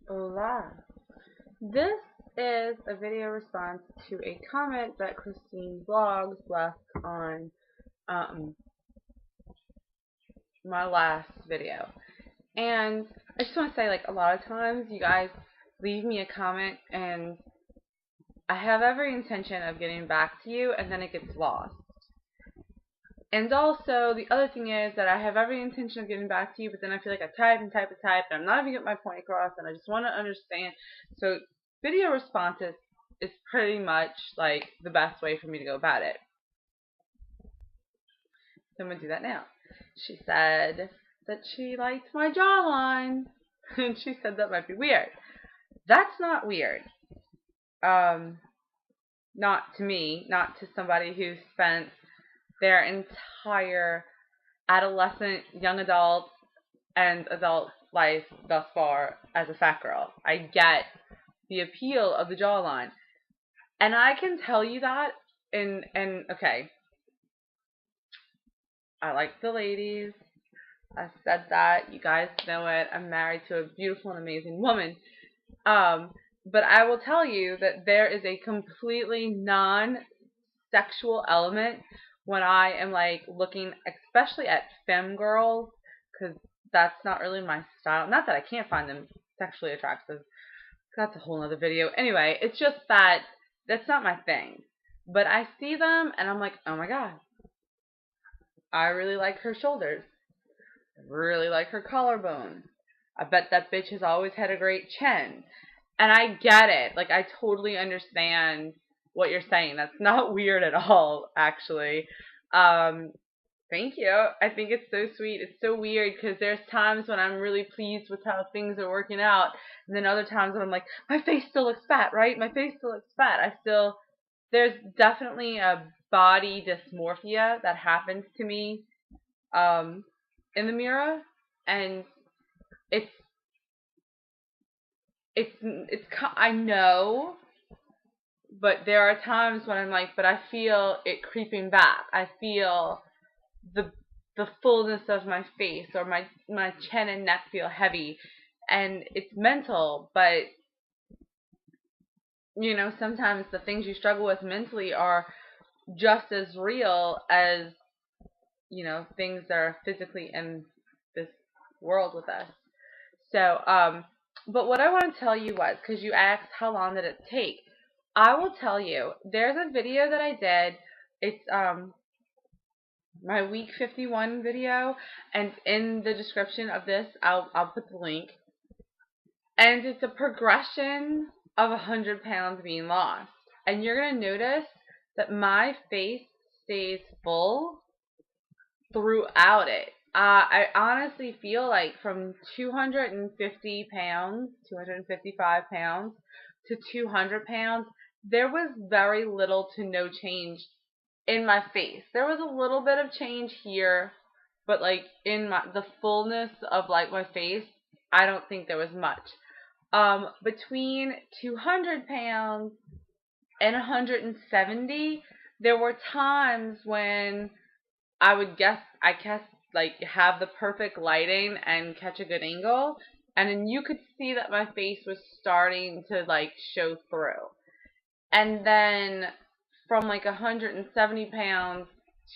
Hola. This is a video response to a comment that christinevlogs left on my last video. And I just want to say, like, a lot of times you guys leave me a comment and I have every intention of getting back to you, and then it gets lost. And also, the other thing is that I have every intention of getting back to you, but then I feel like I type and type and type, and I'm not even getting my point across, and I just want to understand. So, video responses is pretty much like the best way for me to go about it. So I'm going to do that now. She said that she liked my jawline, and she said that might be weird. That's not weird. Not to me, not to somebody who spent their entire adolescent, young adult, and adult life thus far as a fat girl. I get the appeal of the jawline. And I can tell you that, and okay, I like the ladies. I said that. You guys know it. I'm married to a beautiful and amazing woman. But I will tell you that there is a completely non-sexual element when I am like looking, especially at femme girls, because that's not really my style. Not that I can't find them sexually attractive. That's a whole other video. Anyway, it's just that that's not my thing. But I see them and I'm like, oh my god. I really like her shoulders. I really like her collarbone. I bet that bitch has always had a great chin. And I get it. Like, I totally understand what you're saying. That's not weird at all, actually. Thank you. I think it's so sweet. It's so weird because there's times when I'm really pleased with how things are working out. And then other times when I'm like, my face still looks fat, right? My face still looks fat. There's definitely a body dysmorphia that happens to me in the mirror. And I know, but there are times when I'm like, but I feel it creeping back. I feel the fullness of my face, or my chin and neck feel heavy, and it's mental. But you know, sometimes the things you struggle with mentally are just as real as, you know, things that are physically in this world with us. So but what I want to tell you was, because you asked how long did it take, I will tell you, there's a video that I did. It's my week 51 video, and in the description of this I'll put the link. And it's a progression of 100 pounds being lost. And you're going to notice that my face stays full throughout it. I honestly feel like from 250 pounds, 255 pounds to 200 pounds, there was very little to no change in my face. There was a little bit of change here, but like in the fullness of like my face, I don't think there was much. Between 200 pounds and 170, there were times when I guess like have the perfect lighting and catch a good angle, and then you could see that my face was starting to like show through. And then from like 170 pounds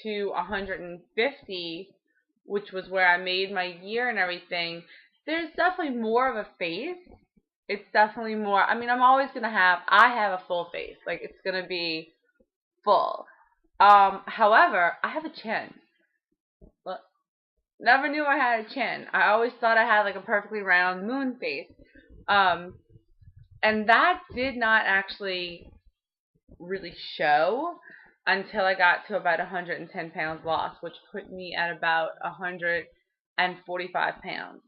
to 150, which was where I made my year and everything, there's definitely more of a face. It's definitely more. I mean, I have a full face. Like, it's gonna be full. However, I have a chin. Look, never knew I had a chin. I always thought I had like a perfectly round moon face. And that did not actually really show until I got to about 110 pounds lost, which put me at about 145 pounds.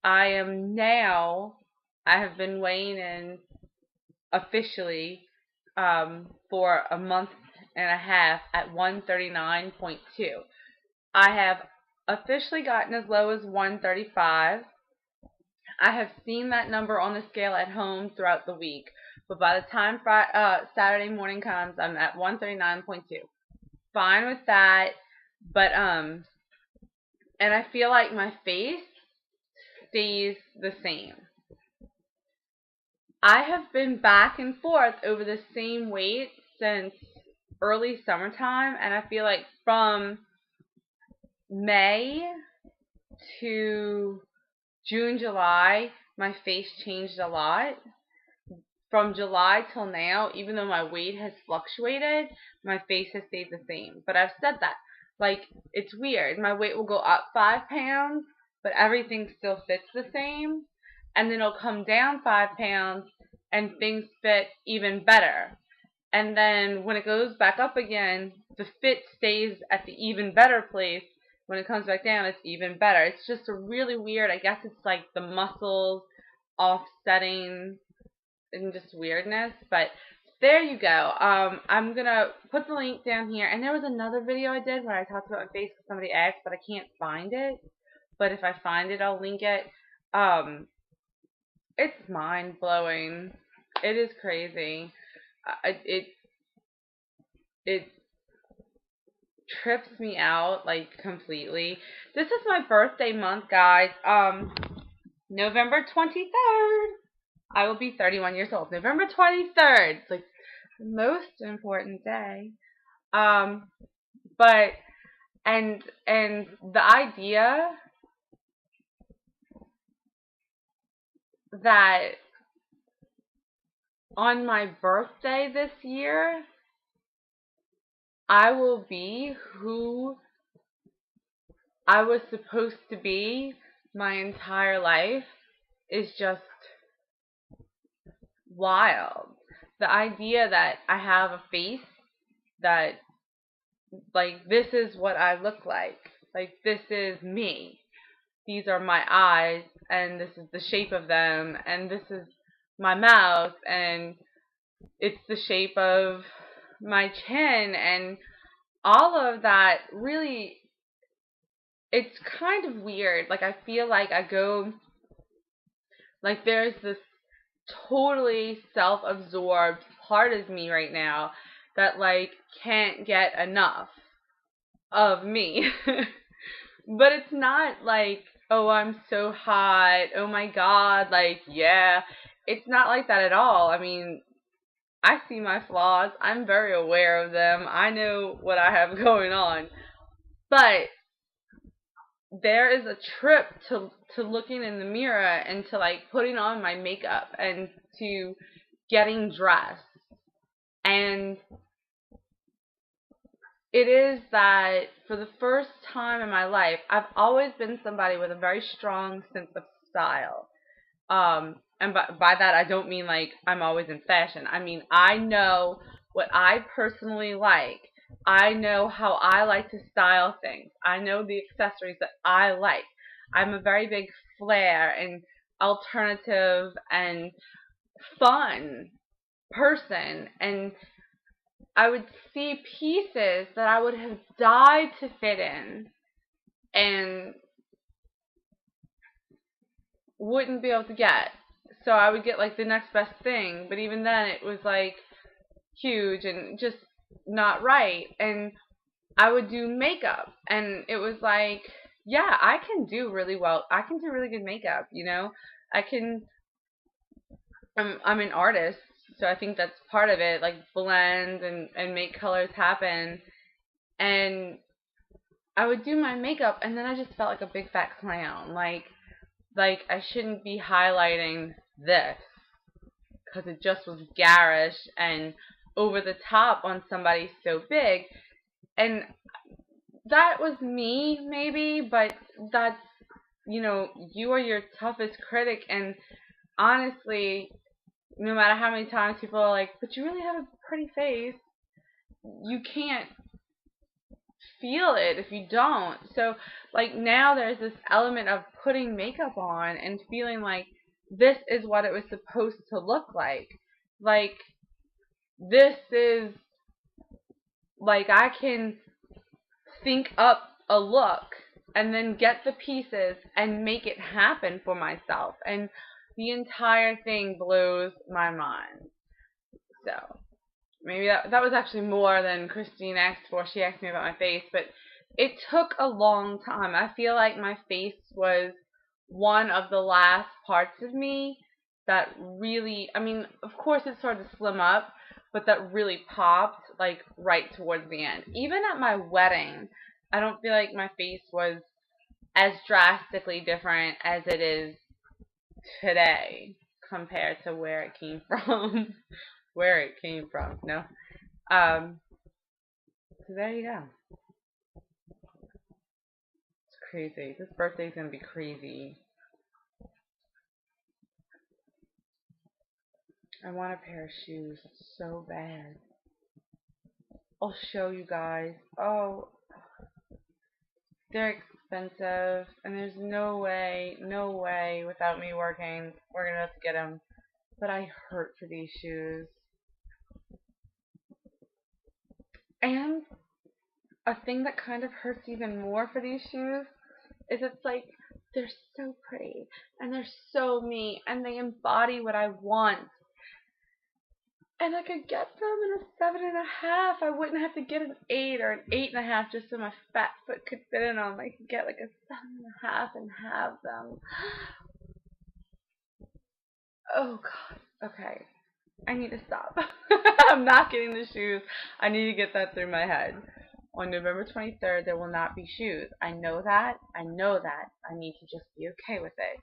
I have been weighing in officially for a month and a half at 139.2. I have officially gotten as low as 135. I have seen that number on the scale at home throughout the week, but by the time Saturday morning comes, I'm at 139.2. Fine with that, but and I feel like my face stays the same. I have been back and forth over the same weight since early summertime, and I feel like from May to June, July, my face changed a lot. From July till now, even though my weight has fluctuated, my face has stayed the same. But I've said that. Like, it's weird. My weight will go up 5 pounds, but everything still fits the same. And then it'll come down 5 pounds, and things fit even better. And then when it goes back up again, the fit stays at the even better place. When it comes back down, it's even better. It's just a really weird, I guess it's like the muscles offsetting and just weirdness, but there you go. I'm gonna put the link down here, and there was another video I did where I talked about my face because somebody asked, but I can't find it. But if I find it, I'll link it. It's mind blowing. It is crazy. It trips me out like completely. This is my birthday month, guys. November 23rd. I will be 31 years old. November 23rd. It's like the most important day. But and the idea that on my birthday this year, I will be who I was supposed to be my entire life is just wild. The idea that I have a face that, like, this is what I look like. Like, this is me. These are my eyes, and this is the shape of them, and this is my mouth, and it's the shape of my chin, and all of that really, it's kind of weird. Like, I feel like I go, like, there's this totally self-absorbed part of me right now that, like, can't get enough of me. But it's not like, oh, I'm so hot, oh my god, like, yeah. It's not like that at all. I mean, I see my flaws. I'm very aware of them. I know what I have going on. But there is a trip to looking in the mirror and to, like, putting on my makeup and to getting dressed. And it is that for the first time in my life, I've always been somebody with a very strong sense of style. And by that, I don't mean like I'm always in fashion. I mean, I know what I personally like. I know how I like to style things. I know the accessories that I like. I'm a very big flair and alternative and fun person. And I would see pieces that I would have died to fit in and wouldn't be able to get. So I would get like the next best thing, but even then it was like huge and just not right. And I would do makeup, and it was like, yeah, I can do really well. I can do really good makeup, you know? I can, I'm an artist, so I think that's part of it, like blend and make colors happen. And I would do my makeup, and then I just felt like a big fat clown. Like I shouldn't be highlighting this because it just was garish and over the top on somebody so big. And that was me, maybe, but that's, you know, you are your toughest critic. And honestly, no matter how many times people are like, but you really have a pretty face, you can't feel it if you don't. So, like, now there's this element of putting makeup on and feeling like this is what it was supposed to look like. Like, this is, like, I can think up a look and then get the pieces and make it happen for myself. And the entire thing blows my mind. So, maybe that was actually more than Christine asked for. She asked me about my face, but it took a long time. I feel like my face was one of the last parts of me that really, I mean, of course it started to slim up, but that really popped like right towards the end. Even at my wedding, I don't feel like my face was as drastically different as it is today compared to where it came from. Where it came from, no. So there you go. It's crazy. This birthday's gonna be crazy. I want a pair of shoes so bad. I'll show you guys. Oh, they're expensive, and there's no way without me working we're gonna have to get them. But I hurt for these shoes. And a thing that kind of hurts even more for these shoes is it's like they're so pretty and they're so me and they embody what I want. And I could get them in a 7.5. I wouldn't have to get an 8 or an 8.5 just so my fat foot could fit in them. I could get like a 7.5 and have them. Oh God. Okay. I need to stop. I'm not getting the shoes. I need to get that through my head. On November 23rd, there will not be shoes. I know that. I know that. I need to just be okay with it.